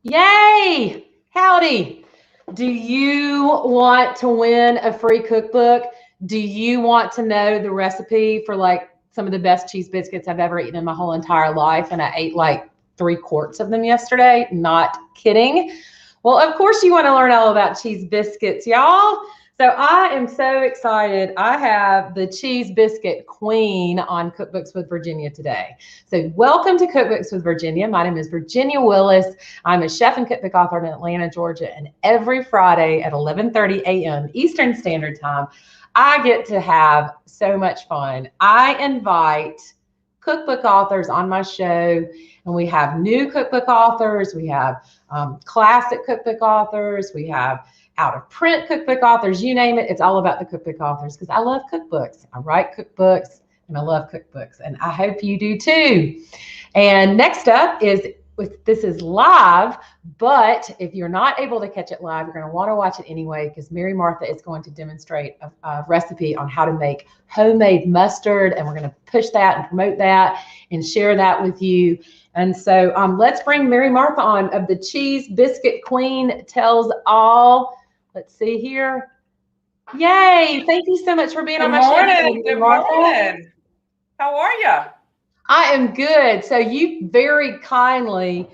Yay! Howdy! Do you want to win a free cookbook? Do you want to know the recipe for like some of the best cheese biscuits I've ever eaten in my whole entire life? And I ate like 3 quarts of them yesterday. Not kidding. Well, of course you want to learn all about cheese biscuits, y'all. So I am so excited. I have the Cheese Biscuit Queen on Cookbooks with Virginia today. So welcome to Cookbooks with Virginia. My name is Virginia Willis. I'm a chef and cookbook author in Atlanta, Georgia, and every Friday at 11:30 a.m. Eastern Standard Time, I get to have so much fun. I invite cookbook authors on my show, and we have new cookbook authors, we have classic cookbook authors, we have out of print cookbook authors, you name it. It's all about the cookbook authors because I love cookbooks. I write cookbooks and I love cookbooks, and I hope you do too. And next up is, this is live, but if you're not able to catch it live, you're going to want to watch it anyway because Mary Martha is going to demonstrate a recipe on how to make homemade mustard, and we're going to push that and promote that and share that with you. And so let's bring Mary Martha on of the Cheese Biscuit Queen Tells All. Let's see here. Yay. Thank you so much for being on my show. Good morning. How are you? I am good. So you very kindly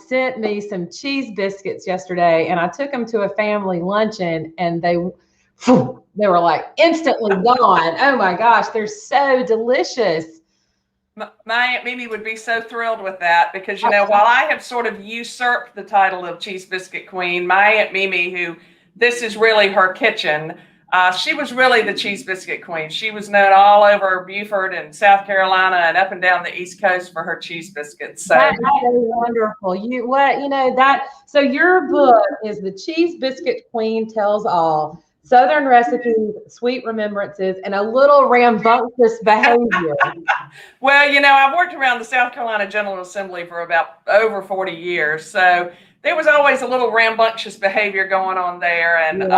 sent me some cheese biscuits yesterday, and I took them to a family luncheon, and they were like instantly gone. Oh my gosh, they're so delicious. My Aunt Mimi would be so thrilled with that because, you know, while I have sort of usurped the title of Cheese Biscuit Queen, my Aunt Mimi, who this is really her kitchen, she was really the Cheese Biscuit Queen. She was known all over Beaufort and South Carolina and up and down the East Coast for her cheese biscuits. So that's so wonderful. So your book is The Cheese Biscuit Queen Tells All: Southern Recipes, Sweet Remembrances, and a little rambunctious behavior. Well, you know, I've worked around the South Carolina General Assembly for about over 40 years. So there was always a little rambunctious behavior going on there. And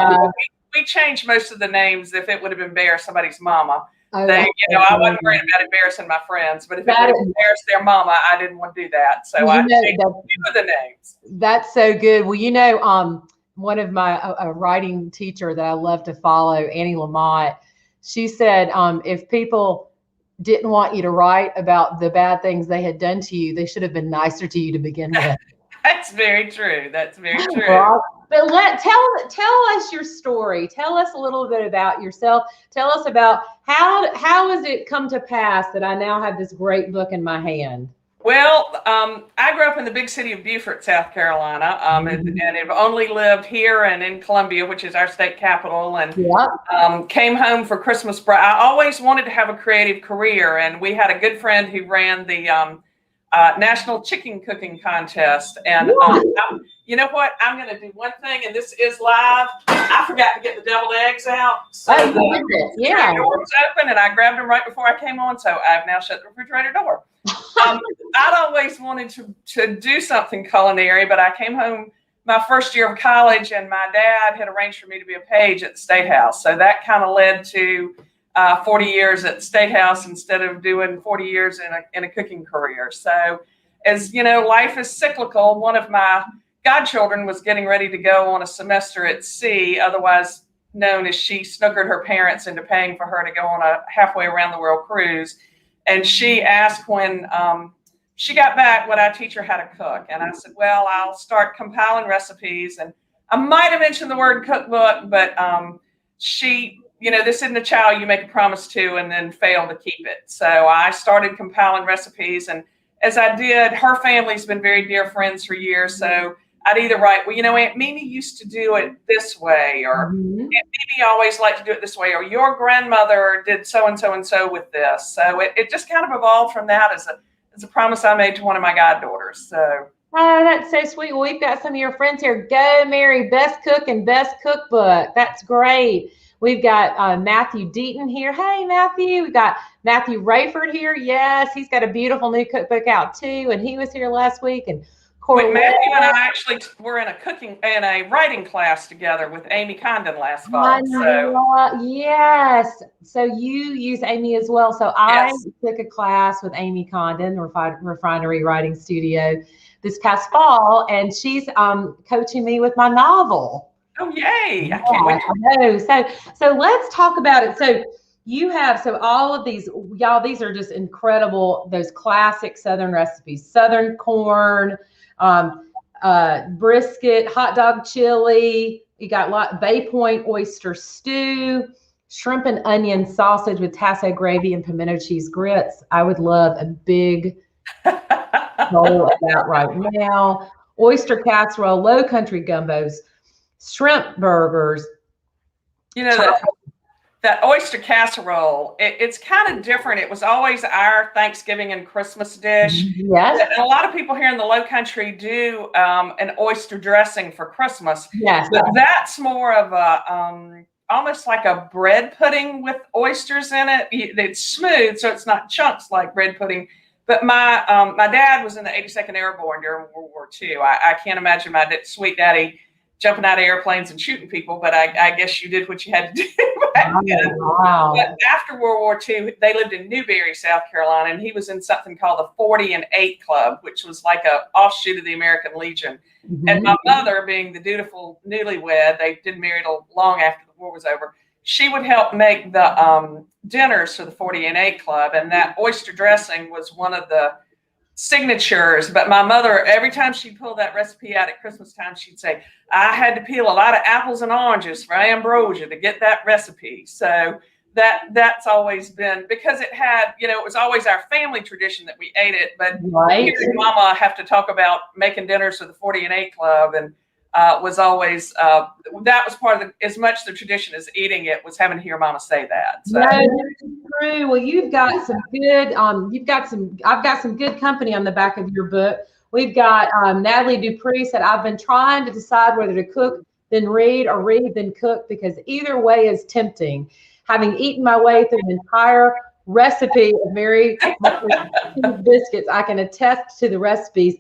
we changed most of the names if it would have embarrassed somebody's mama. I wasn't worried about embarrassing my friends, but if it would embarrass their mama, I didn't want to do that. So I changed a few of the names. That's so good. Well, you know, one of my a writing teacher that I love to follow, Annie Lamott, she said, if people didn't want you to write about the bad things they had done to you, they should have been nicer to you to begin with. That's very true. That's very true. Well, but tell us your story. Tell us a little bit about yourself. Tell us about how has it come to pass that I now have this great book in my hand? Well, I grew up in the big city of Beaufort, South Carolina, and have only lived here and in Columbia, which is our state capital, and came home for Christmas break. I always wanted to have a creative career, and we had a good friend who ran the National Chicken Cooking Contest. And you know what? I'm going to do one thing, and this is live. I forgot to get the deviled eggs out. So the door was open, and I grabbed them right before I came on, so I've now shut the refrigerator door. I'd always wanted to do something culinary, but I came home my first year of college, and my dad had arranged for me to be a page at the State House. So that kind of led to 40 years at the State House instead of doing 40 years in a cooking career. So as you know, life is cyclical. One of my godchildren was getting ready to go on a semester at sea, otherwise known as she snookered her parents into paying for her to go on a halfway around the world cruise. And she asked when she got back, would I teach her how to cook? And I said, well, I'll start compiling recipes. And I might have mentioned the word cookbook, but she, you know, this isn't a child you make a promise to and then fail to keep it. So I started compiling recipes. And as I did, her family's been very dear friends for years. So I'd either write, well, you know, Aunt Mimi used to do it this way, or Aunt Mimi always liked to do it this way, or your grandmother did so and so and so with this. So it just kind of evolved from that as a promise I made to one of my goddaughters. So. Oh, that's so sweet. Well, we've got some of your friends here. Go, Mary, best cook and best cookbook. That's great. We've got Matthew Deaton here. Hey, Matthew. We've got Matthew Rayford here. Yes, he's got a beautiful new cookbook out too, and he was here last week. And Matthew and I actually were in a writing class together with Amy Condon last fall. Yes. So you use Amy as well. So I took a class with Amy Condon, Refinery Writing Studio. this past fall, and she's coaching me with my novel. Oh, yay. I Yeah, can't wait. I know. So let's talk about it. So you have, so all of these, y'all, these are just incredible, those classic Southern recipes: Southern corn, brisket, hot dog chili. You got Bay Point oyster stew, shrimp and onion sausage with tasso gravy and pimento cheese grits. I would love a big bowl of that right now. Oyster casserole, low country gumbos, shrimp burgers. You know, that oyster casserole, it's kind of different. It was always our Thanksgiving and Christmas dish. Yes. And a lot of people here in the Low Country do an oyster dressing for Christmas. Yes. But that's more of a almost like a bread pudding with oysters in it. It's smooth, so it's not chunks like bread pudding. But my dad was in the 82nd Airborne during World War II. I can't imagine my sweet daddy jumping out of airplanes and shooting people, but I guess you did what you had to do back then. Wow. But after World War II, they lived in Newberry, South Carolina, and he was in something called the 40 and 8 Club, which was like an offshoot of the American Legion. Mm-hmm. And my mother, being the dutiful newlywed, they didn't marry till long after the war was over, she would help make the dinners for the 40 and 8 Club, and that oyster dressing was one of the signatures. But my mother, every time she pulled that recipe out at Christmas time, she'd say, I had to peel a lot of apples and oranges for Ambrosia to get that recipe. So that's always been, because it had, it was always our family tradition that we ate it. But right. Mama have to talk about making dinners for the 40 and 8 Club, and was always that was part of as much the tradition as eating it was having to hear Mama say that. So. No, that's true. Well, you've got some good. I've got some good company on the back of your book. We've got Natalie Dupree said, I've been trying to decide whether to cook then read or read then cook, because either way is tempting. Having eaten my way through an entire recipe of Mary Martha Greene biscuits, I can attest to the recipes.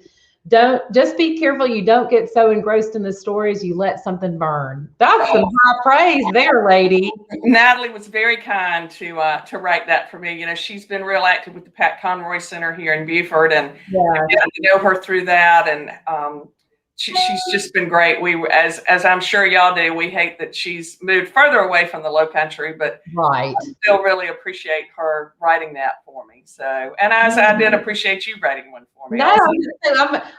Just be careful you don't get so engrossed in the stories you let something burn. That's some high praise there, lady. Natalie was very kind to write that for me. She's been real active with the Pat Conroy Center here in Beaufort, and I got to know her through that, and she's just been great. We, as I'm sure y'all do, we hate that she's moved further away from the Low Country, but right. I still really appreciate her writing that for me. So, and as I did appreciate you writing one for me. No,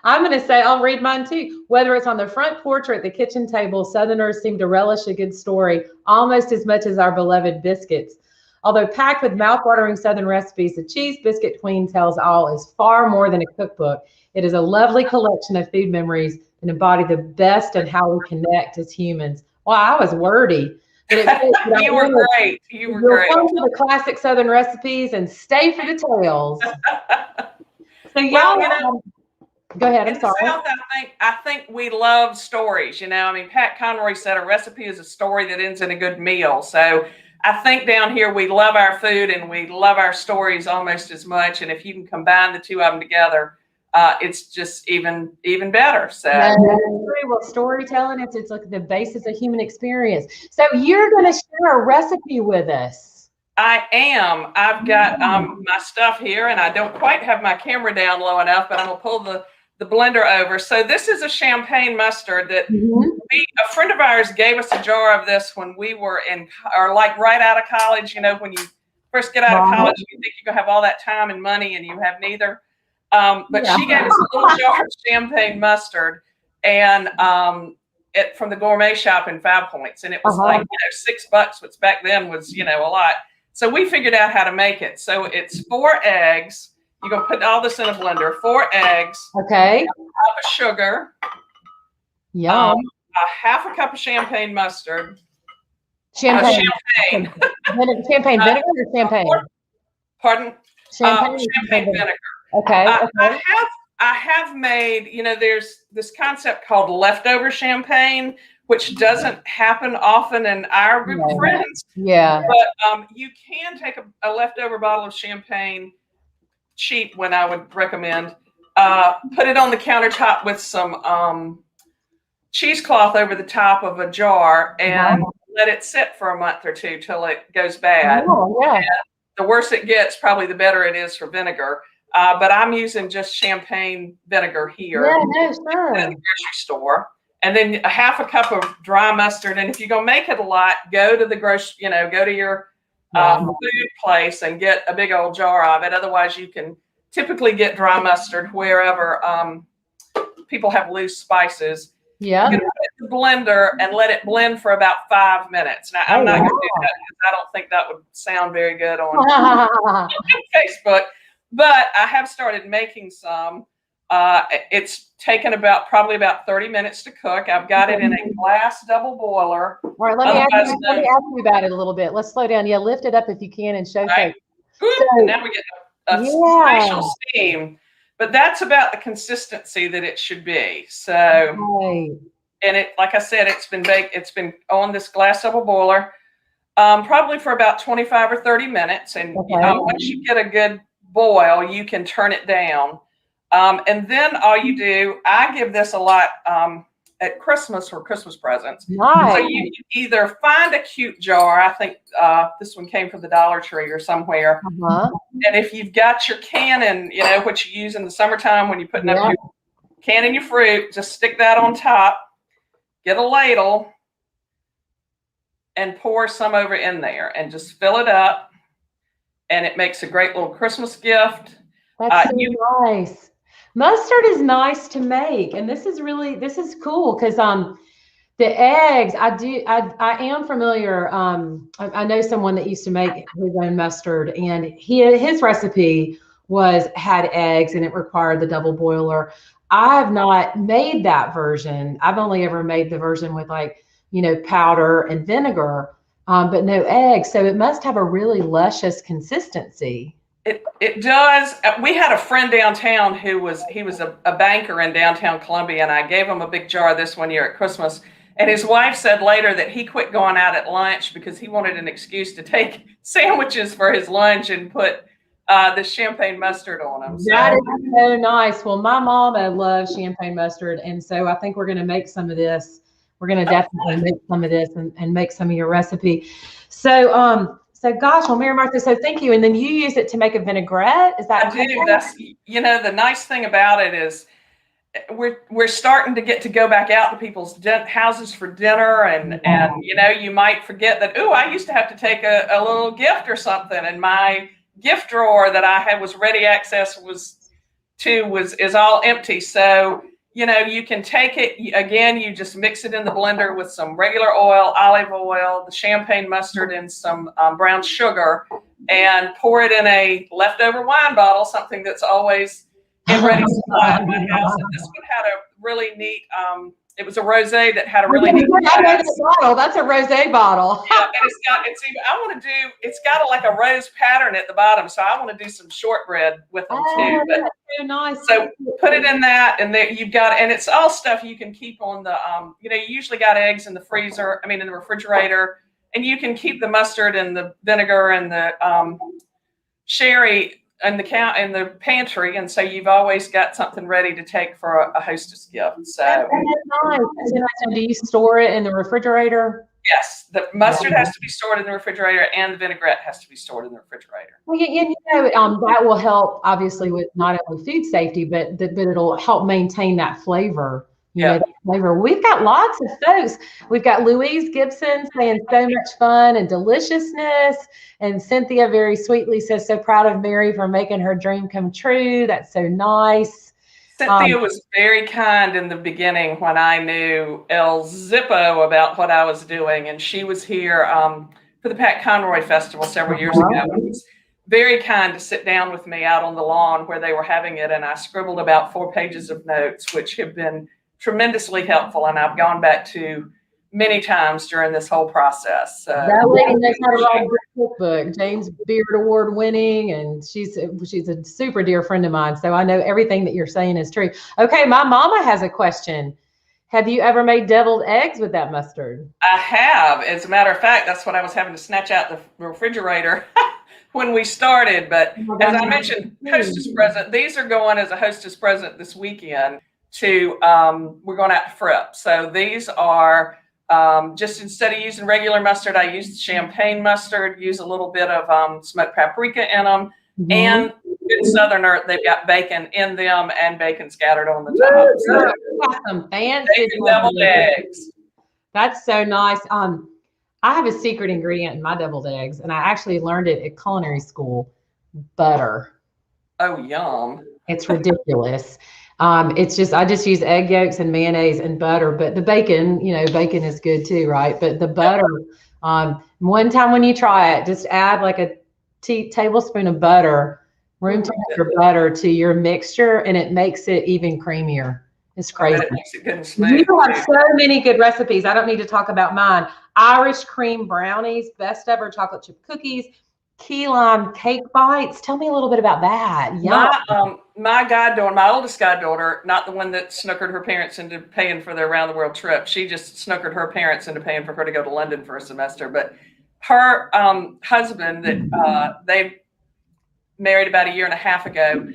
I'm going to say I'll read mine too. Whether it's on the front porch or at the kitchen table, Southerners seem to relish a good story almost as much as our beloved biscuits. Although packed with mouthwatering Southern recipes, the Cheese Biscuit Queen Tells All is far more than a cookbook. It is a lovely collection of food memories and embody the best of how we connect as humans. Well, I was wordy. But you were great. You were great. Come to the classic Southern recipes and stay for the tales. So y'all, go ahead. I'm sorry. South, I think we love stories. Pat Conroy said a recipe is a story that ends in a good meal. So I think down here we love our food and we love our stories almost as much. And if you can combine the two of them together, it's just even better. So well, storytelling, it's like the basis of human experience. So you're going to share a recipe with us. I am. I've got my stuff here, and I don't quite have my camera down low enough, but I'm gonna pull the blender over. So this is a champagne mustard that a friend of ours gave us a jar of this when we were right out of college. When you first get out of college, you think you're gonna have all that time and money, and you have neither. But she gave us a little jar of champagne mustard, and it from the gourmet shop in 5 Points, and it was like $6, which back then was a lot. So we figured out how to make it. So it's 4 eggs. You're gonna put all this in a blender. 4 eggs. Okay. A cup of sugar. Yum. A half a cup of champagne mustard. Champagne. Champagne vinegar or champagne? Pardon? Champagne vinegar. Okay. I have made, there's this concept called leftover champagne, which doesn't happen often in our group of friends. Yeah. But you can take a leftover bottle of champagne, cheap when I would recommend, put it on the countertop with some cheesecloth over the top of a jar and let it sit for a month or two till it goes bad. Oh, yeah. And the worse it gets, probably the better it is for vinegar. but I'm using just champagne vinegar here Yeah, no, at sure. the grocery store. And then a half a cup of dry mustard. And if you're going to make it a lot, go to the go to your food place and get a big old jar of it. Otherwise, you can typically get dry mustard wherever people have loose spices. Yeah. You can put it in the blender and let it blend for about 5 minutes. Now, I'm not going to do that because I don't think that would sound very good on Facebook. But I have started making some. It's taken probably about 30 minutes to cook. I've got it in a glass double boiler. All right, let me ask you about it a little bit. Let's slow down. Yeah, lift it up if you can and show folks. So, now we get a spatial steam, but that's about the consistency that it should be. So, and it, like I said, it's been baked. It's been on this glass double boiler, probably for about 25 or 30 minutes. And once you get a good boil, you can turn it down. And then all you do, I give this a lot at Christmas for Christmas presents. Nice. So you can either find a cute jar. I think this one came from the Dollar Tree or somewhere. And if you've got your cannon, what you use in the summertime when you're putting up your canning your fruit, just stick that on top, get a ladle, and pour some over in there and just fill it up. And it makes a great little Christmas gift. That's so nice. Mustard is nice to make, and this is cool because the eggs I am familiar. I know someone that used to make his own mustard, and his recipe had eggs and it required the double boiler. I have not made that version. I've only ever made the version with powder and vinegar, but no eggs. So it must have a really luscious consistency. It does. We had a friend downtown he was a banker in downtown Columbia, and I gave him a big jar this one year at Christmas. And his wife said later that he quit going out at lunch because he wanted an excuse to take sandwiches for his lunch and put the champagne mustard on them. So. That is so nice. Well, my mama loves champagne mustard, and so I think we're going to make some of this. We're going to definitely make some of this and make some of your recipe. So gosh, well, Mary Martha, so thank you. And then you use it to make a vinaigrette. Is that? I do. That's the nice thing about it is we're starting to go back out to people's houses for dinner, and you might forget that. Oh, I used to have to take a little gift or something, and my gift drawer that I had was ready access is all empty. So you can take it again. You just mix it in the blender with some regular oil, olive oil, the champagne mustard, and some brown sugar, and pour it in a leftover wine bottle, something that's always in ready supply at my house. And this one had a really neat. It was a rosé that had a really neat bottle. That's a rosé bottle. Yeah, and it's got like a rose pattern at the bottom, so I want to do some shortbread with them too. But so nice. So put it in that, and there you've got, and it's all stuff you can keep on the. You usually got eggs in the freezer. In the refrigerator, and you can keep the mustard and the vinegar and the sherry in the pantry, and so you've always got something ready to take for a hostess gift. So that's nice. Do you store it in the refrigerator? Yes, the mustard has to be stored in the refrigerator, and the vinaigrette has to be stored in the refrigerator. Well, that will help obviously with not only food safety, but it'll help maintain that flavor. That flavor. We've got lots of folks. We've got Louise Gibson saying so much fun and deliciousness. And Cynthia very sweetly says, so proud of Mary for making her dream come true. That's so nice. Cynthia was very kind in the beginning when I knew El Zippo about what I was doing. And she was here for the Pat Conroy Festival several years ago. And was very kind to sit down with me out on the lawn where they were having it. And I scribbled about 4 pages of notes, which have been tremendously helpful, and I've gone back to many times during this whole process. That lady knows how to write a good cookbook. James Beard Award winning, and she's a super dear friend of mine. So I know everything that you're saying is true. Okay, my mama has a question. Have you ever made deviled eggs with that mustard? I have. As a matter of fact, that's what I was having to snatch out the refrigerator when we started. But as I mentioned, hostess present. These are going as a hostess present this weekend. We're going out to Fripp. So these are just instead of using regular mustard, I used champagne mustard, use a little bit of smoked paprika in them. And good Southerner, they've got bacon in them and bacon scattered on the top. So got some fancy bacon deviled eggs. That's so nice. I have a secret ingredient in my deviled eggs, and I actually learned it at culinary school. Butter. Oh, yum. It's ridiculous. It's just, I just use egg yolks and mayonnaise and butter, but the bacon, bacon is good too, right? But the butter, one time when you try it, just add like a tablespoon of butter, room temperature butter to your mixture, and it makes it even creamier. It's crazy. It makes it good and smooth. You have so many good recipes. I don't need to talk about mine. Irish cream brownies, best ever chocolate chip cookies, key lime cake bites. Tell me a little bit about that. My goddaughter, my oldest goddaughter, not the one that snookered her parents into paying for their around the world trip. She just snookered her parents into paying for her to go to London for a semester. But her husband that they married about a year and a half ago,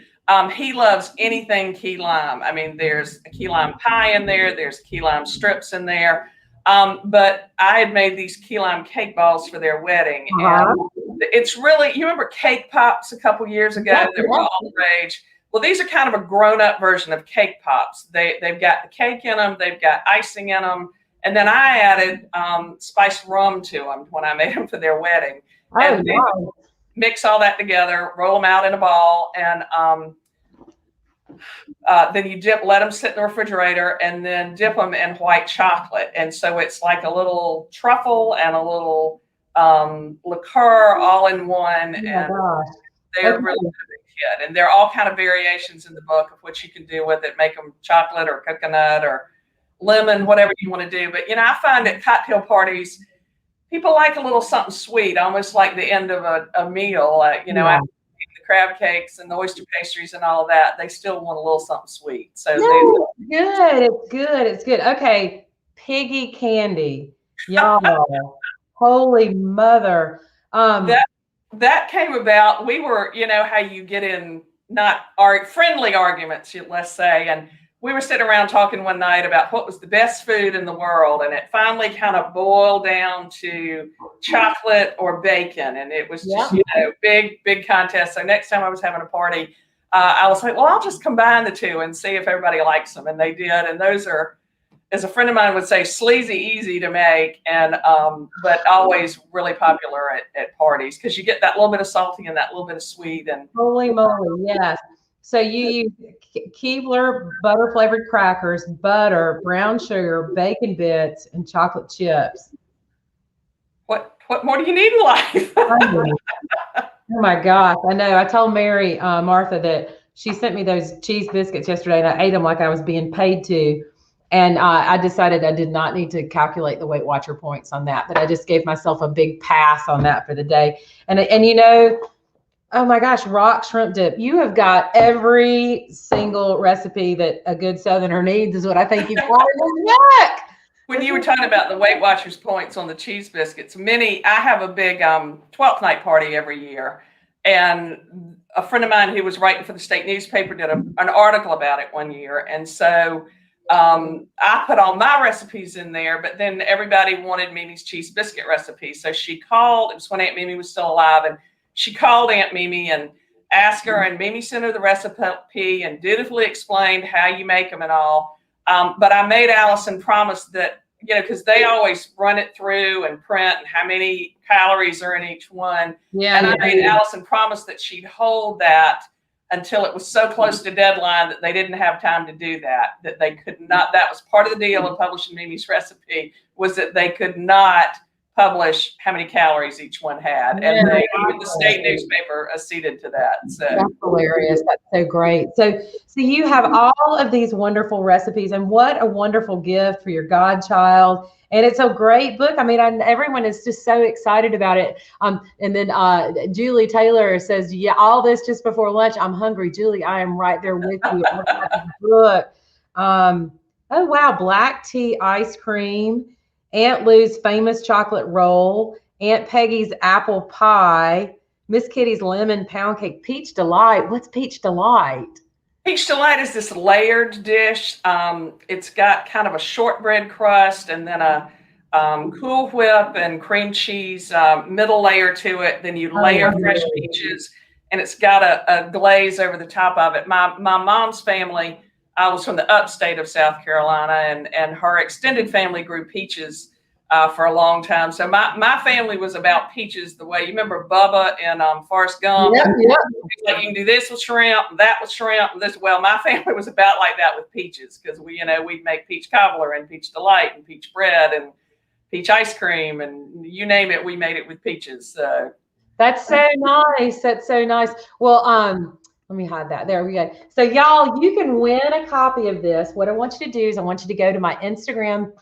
he loves anything key lime. I mean, there's a key lime pie in there. There's key lime strips in there. But I had made these key lime cake balls for their wedding. And it's really, you remember cake pops a couple years ago that were all the rage? Well, these are kind of a grown-up version of cake pops. They've got the cake in them. They've got icing in them. And then I added spiced rum to them when I made them for their wedding. And mix all that together, roll them out in a ball, and then you let them sit in the refrigerator, and then dip them in white chocolate. And so it's like a little truffle and a little liqueur all in one. And they're really a big hit. And there are all kind of variations in the book of what you can do with it. Make them chocolate or coconut or lemon, whatever you want to do. But, I find at cocktail parties, people like a little something sweet, almost like the end of a meal. After the crab cakes and the oyster pastries and all of that, they still want a little something sweet. So it's good. Okay, piggy candy, y'all. Holy mother! That came about. We were, how you get in not friendly arguments, let's say, and we were sitting around talking one night about what was the best food in the world, and it finally kind of boiled down to chocolate or bacon, and it was just big contest. So next time I was having a party, I was like, well, I'll just combine the two and see if everybody likes them, and they did. And those are, as a friend of mine would say, sleazy easy to make, and but always really popular at parties because you get that little bit of salty and that little bit of sweet. And holy moly, yes. So you use Keebler butter flavored crackers, butter, brown sugar, bacon bits, and chocolate chips. What more do you need in life? Oh my gosh, I know. I told Mary Martha that she sent me those cheese biscuits yesterday, and I ate them like I was being paid to. And I decided I did not need to calculate the Weight Watcher points on that, but I just gave myself a big pass on that for the day. And oh my gosh, rock shrimp dip. You have got every single recipe that a good Southerner needs is what I think you've got in the neck. When you were talking about the Weight Watchers points on the cheese biscuits, I have a big 12th night party every year. And a friend of mine who was writing for the state newspaper did an article about it one year. And so I put all my recipes in there, but then everybody wanted Mimi's cheese biscuit recipe. So she called, it was when Aunt Mimi was still alive, and she called Aunt Mimi and asked her, and Mimi sent her the recipe and dutifully explained how you make them and all. But I made Allison promise that, because they always run it through and print and how many calories are in each one. Yeah. And I made Allison promise that she'd hold that until it was so close to deadline that they didn't have time to do that they could not. That was part of the deal of publishing Mimi's recipe, was that they could not publish how many calories each one had, and even the state newspaper acceded to that. So that's hilarious. That's so great. So you have all of these wonderful recipes, and what a wonderful gift for your godchild. And it's a great book. I mean, everyone is just so excited about it. And then Julie Taylor says, "Yeah, all this just before lunch. I'm hungry." Julie, I am right there with you. Book. Oh wow, black tea ice cream. Aunt Lou's famous chocolate roll, Aunt Peggy's apple pie, Miss Kitty's lemon pound cake, Peach Delight. What's Peach Delight? Peach Delight is this layered dish. It's got kind of a shortbread crust and then a Cool Whip and cream cheese middle layer to it. Then you layer fresh peaches and it's got a glaze over the top of it. My mom's family, I was from the upstate of South Carolina, and her extended family grew peaches for a long time. So my family was about peaches the way you remember Bubba and Forrest Gump. Yep, yep. Like you can do this with shrimp, that with shrimp, and this. Well, my family was about like that with peaches because we'd make peach cobbler and peach delight and peach bread and peach ice cream and you name it, we made it with peaches. So that's so nice. That's so nice. Well, let me hide that. There we go. So y'all, you can win a copy of this. What I want you to do is I want you to go to my Instagram.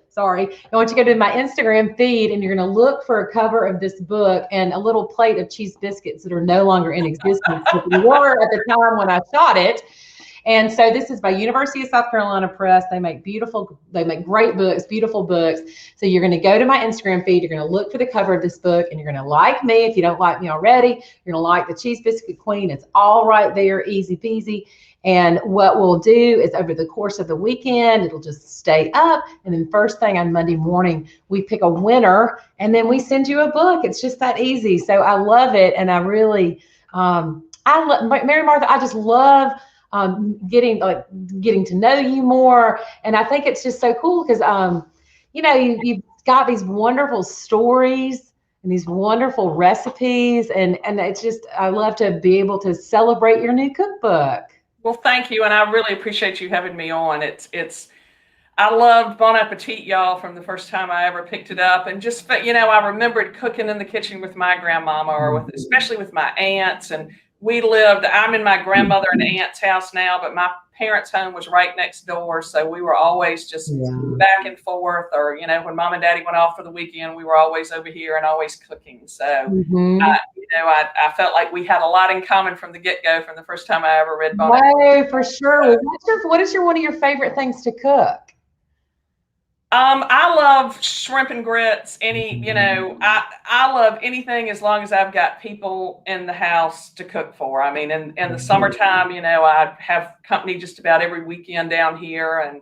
Sorry. I want you to go to my Instagram feed and you're going to look for a cover of this book and a little plate of cheese biscuits that are no longer in existence. But they were at the time when I shot it. And so this is by University of South Carolina Press. They make great books, beautiful books. So you're going to go to my Instagram feed. You're going to look for the cover of this book and you're going to like me. If you don't like me already, you're going to like the Cheese Biscuit Queen. It's all right there, easy peasy. And what we'll do is over the course of the weekend, it'll just stay up. And then first thing on Monday morning, we pick a winner and then we send you a book. It's just that easy. So I love it. And I really, Mary Martha, I just love getting to know you more. And I think it's just so cool because, you've got these wonderful stories and these wonderful recipes. And it's just, I love to be able to celebrate your new cookbook. Well, thank you. And I really appreciate you having me on. I loved Bon Appetit, y'all, from the first time I ever picked it up. And just, I remembered cooking in the kitchen with my grandmama or especially with my aunts. And I'm in my grandmother and aunt's house now, but my parents' home was right next door. So we were always just back and forth, or, when mom and daddy went off for the weekend, we were always over here and always cooking. So, I felt like we had a lot in common from the get-go, from the first time I ever read Bon Appetit. Oh, for sure. What is one of your favorite things to cook? I love shrimp and grits. I love anything as long as I've got people in the house to cook for. I mean, in the summertime, I have company just about every weekend down here, and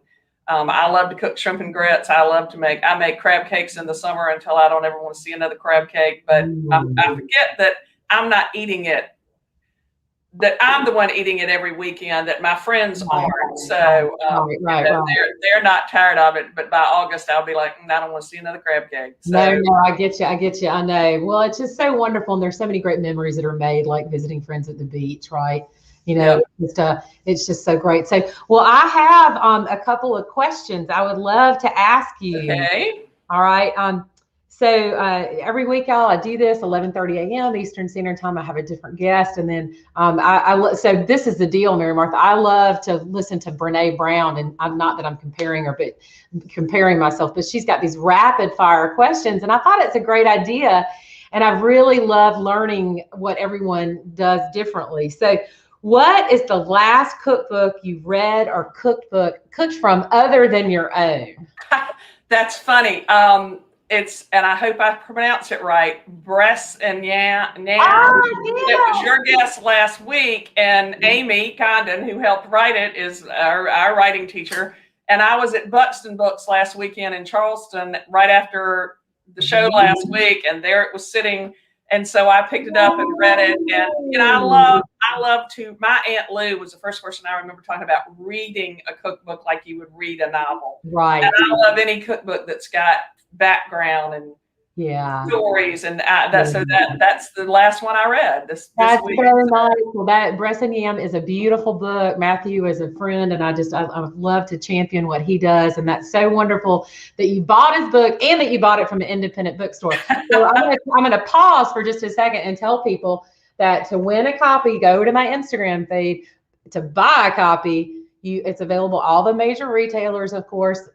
I love to cook shrimp and grits. I make crab cakes in the summer until I don't ever want to see another crab cake. But I forget that I'm not eating it. That I'm the one eating it every weekend, that my friends aren't. So they're not tired of it. But by August, I'll be like, I don't want to see another crab cake. So. No, I get you. I know. Well, it's just so wonderful. And there's so many great memories that are made, like visiting friends at the beach, right? It's just so great. So, well, I have a couple of questions I would love to ask you. Okay. All right. So every week, I do this 11:30 a.m. Eastern Standard Time. I have a different guest, and then so this is the deal, Mary Martha. I love to listen to Brene Brown, and I'm not that I'm comparing her, but comparing myself. But she's got these rapid fire questions, and I thought it's a great idea, and I really love learning what everyone does differently. So, what is the last cookbook you've read or cooked from other than your own? That's funny. And I hope I pronounce it right, Breasts and Yam. Oh, yeah. It was your guest last week, and Amy Condon, who helped write it, is our writing teacher. And I was at Buxton Books last weekend in Charleston right after the show last week, and there it was sitting. And so I picked it up and read it. And I love to. My Aunt Lou was the first person I remember talking about reading a cookbook like you would read a novel. Right. And I love any cookbook that's got background and stories, and that's the last one I read this week. So nice. Well, that Breast and Yam is a beautiful book. Matthew is a friend, and I love to champion what he does, and that's so wonderful that you bought his book and that you bought it from an independent bookstore. So I'm gonna pause for just a second and tell people that to win a copy, go to my Instagram feed. To buy a copy, it's available all the major retailers, of course,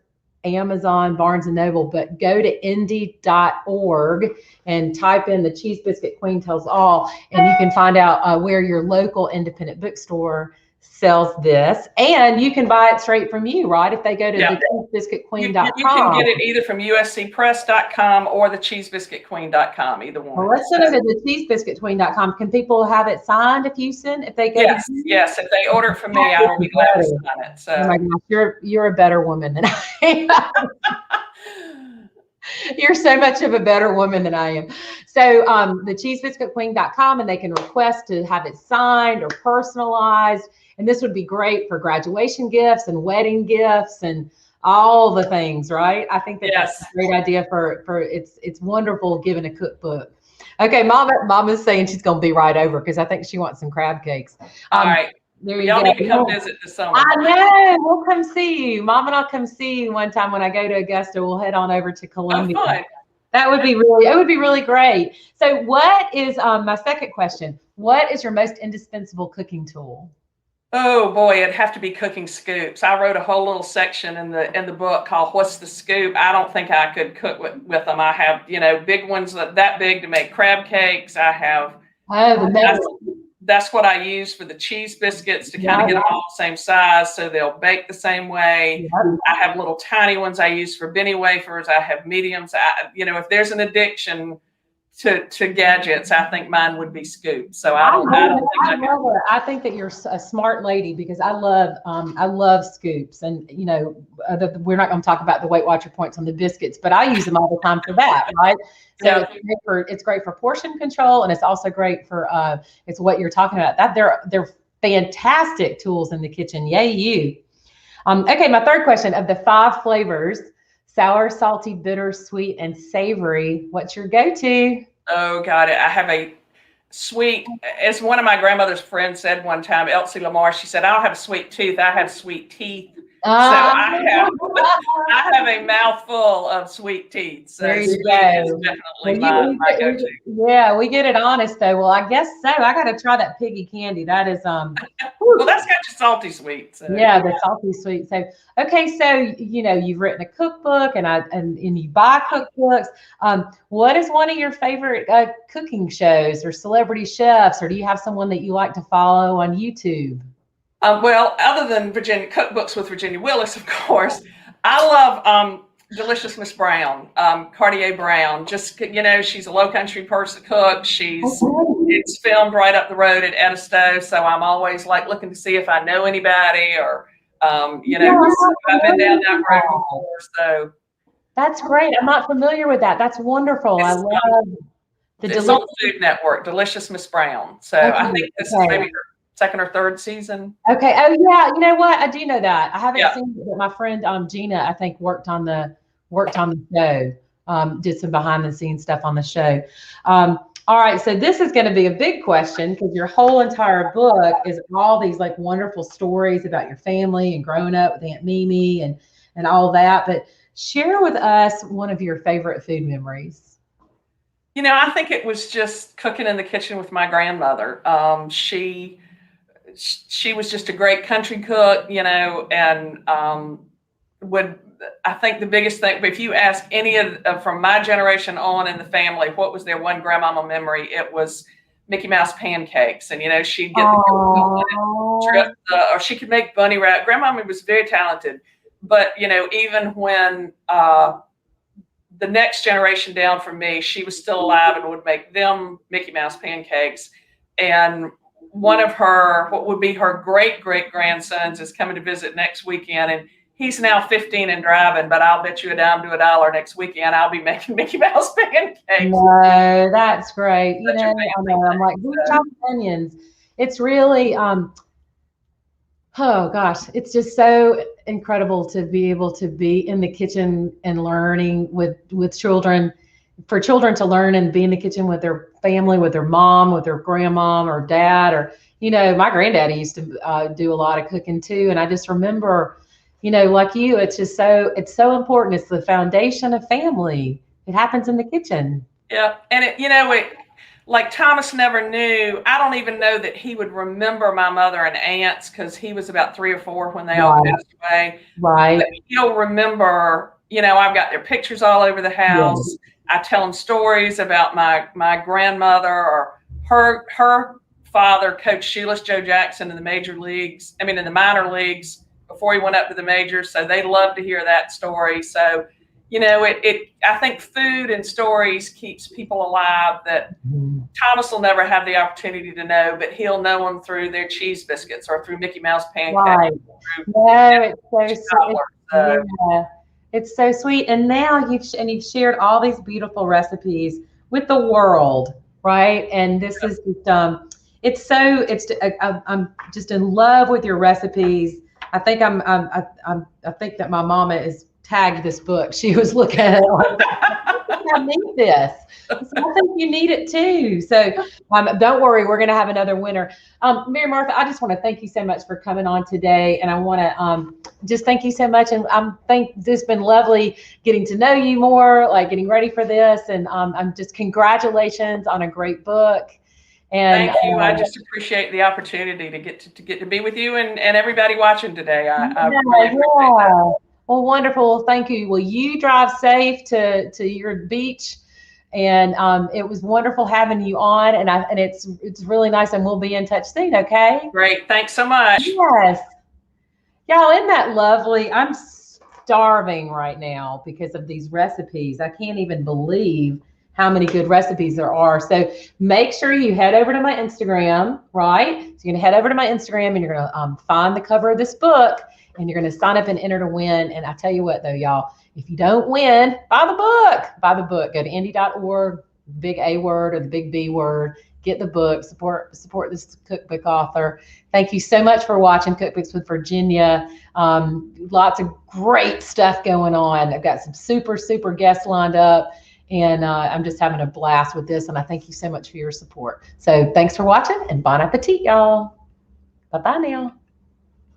Amazon, Barnes & Noble, but go to indie.org and type in The Cheese Biscuit Queen Tells All, and you can find out where your local independent bookstore sells this, and you can buy it straight from you, right? If they go to thecheesebiscuitqueen.com. You can get it either from uscpress.com or thecheesebiscuitqueen.com, either one. Well, let's send it to thecheesebiscuitqueen.com. Can people have it signed if they go? Yes. If they order it from me, I will be glad to sign it. So. Oh my gosh, you're a better woman than I am. You're so much of a better woman than I am. So the cheesebiscuitqueen.com, and they can request to have it signed or personalized. And this would be great for graduation gifts and wedding gifts and all the things, right? I think that Yes. that's a great idea for it's wonderful giving a cookbook. Okay, Mama's saying she's going to be right over because I think she wants some crab cakes. All right. There you Y'all go. need to come visit this summer. I know. We'll come see you. Mom and I'll come see you one time when I go to Augusta. We'll head on over to Columbia. Oh, fun. That would be really great. So what is my second question? What is your most indispensable cooking tool? Oh boy, it'd have to be cooking scoops. I wrote a whole little section in the book called "What's the Scoop?" I don't think I could cook with them. I have, big ones that big to make crab cakes. I have. That's what I use for the cheese biscuits to kind of get them all the same size so they'll bake the same way. Yep. I have little tiny ones I use for Benny wafers. I have mediums. If there's an addiction to gadgets, I think mine would be scoops. So I think that you're a smart lady because I love scoops, and we're not going to talk about the Weight Watcher points on the biscuits, but I use them all the time for that, right? So it's great for portion control, and it's also great for it's what you're talking about. That they're fantastic tools in the kitchen. Yay, you. Okay, my third question: of the 5 flavors, sour, salty, bitter, sweet, and savory, what's your go-to? Oh, got it. I have a sweet, as one of my grandmother's friends said one time, Elsie Lamar, she said, I don't have a sweet tooth, I have sweet teeth. So I have a mouthful of sweet teeth. So there you sweet go. is definitely my go-to. Yeah, we get it honest though. Well, I guess so. I got to try that piggy candy. That is well, that's got your salty sweet. So. Yeah, the salty sweet. So okay, so you've written a cookbook, and you buy cookbooks. What is one of your favorite cooking shows or celebrity chefs, or do you have someone that you like to follow on YouTube? Well, other than Cookbooks with Virginia Willis, of course, I love Delicious Miss Brown, Cartier Brown. Just, she's a low country person cook. It's filmed right up the road at Edisto, so I'm always looking to see if I know anybody or, I've been down that road before. So that's great. I'm not familiar with that. That's wonderful. I love it's on Food Network, Delicious Miss Brown. So I think this is maybe her second or third season. Okay. Oh yeah. You know what? I do know that. I haven't seen it, but my friend Gina, I think, worked on the show. Did some behind the scenes stuff on the show. All right. So this is going to be a big question because your whole entire book is all these wonderful stories about your family and growing up with Aunt Mimi and all that. But share with us one of your favorite food memories. I think it was just cooking in the kitchen with my grandmother. She was just a great country cook, and I think the biggest thing, if you ask any of from my generation on in the family, what was their one grandmama memory, it was Mickey Mouse pancakes. And, she'd get the trip, or she could make bunny rabbit. Grandmama was very talented. But, even when the next generation down from me, she was still alive and would make them Mickey Mouse pancakes. And one of what would be her great-great-grandsons is coming to visit next weekend, and he's now 15 and driving, but I'll bet you a dime to a dollar next weekend I'll be making Mickey Mouse pancakes. No, that's great. I know. I'm like, who chopped onions? It's really, oh gosh, it's just so incredible to be able to be in the kitchen and learning with children. For children to learn and be in the kitchen with their family, with their mom, with their grandmom or dad, or, my granddaddy used to do a lot of cooking too. And I just remember, like you, it's so important. It's the foundation of family. It happens in the kitchen. Yeah. And like Thomas never knew, I don't even know that he would remember my mother and aunts because he was about 3 or 4 when they all passed away. Right. But he'll remember, I've got their pictures all over the house. Yes. I tell them stories about my grandmother, or her father coached Shoeless Joe Jackson in the in the minor leagues before he went up to the majors. So they love to hear that story. So, I think food and stories keeps people alive that Thomas will never have the opportunity to know, but he'll know them through their cheese biscuits or through Mickey Mouse pancakes. Right. No, it's so. Yeah. It's so sweet. And now you've shared all these beautiful recipes with the world, right? And this is I'm just in love with your recipes. I think I think that my mama is tagged this book. She was looking at it like, I need this. So I think you need it too. So don't worry, we're going to have another winner. Mary Martha, I just want to thank you so much for coming on today, and I want to just thank you so much. And it's been lovely getting to know you more, like getting ready for this, and I'm just congratulations on a great book. And thank you. I just appreciate the opportunity to get to be with you and everybody watching today. I really appreciate that. Well, wonderful. Thank you. Well, you drive safe to your beach. And it was wonderful having you on, and it's really nice, and we'll be in touch soon. Okay. Great. Thanks so much. Yes. Y'all, isn't that lovely? I'm starving right now because of these recipes. I can't even believe how many good recipes there are. So make sure you head over to my Instagram, right? So you're gonna head over to my Instagram, and you're gonna find the cover of this book, and you're gonna sign up and enter to win. And I tell you what, though, y'all. If you don't win, buy the book. Buy the book. Go to indie.org, big A word or the big B word. Get the book. Support this cookbook author. Thank you so much for watching Cookbooks with Virginia. Lots of great stuff going on. I've got some super guests lined up, and I'm just having a blast with this. And I thank you so much for your support. So thanks for watching, and bon appetit, y'all. Bye-bye now.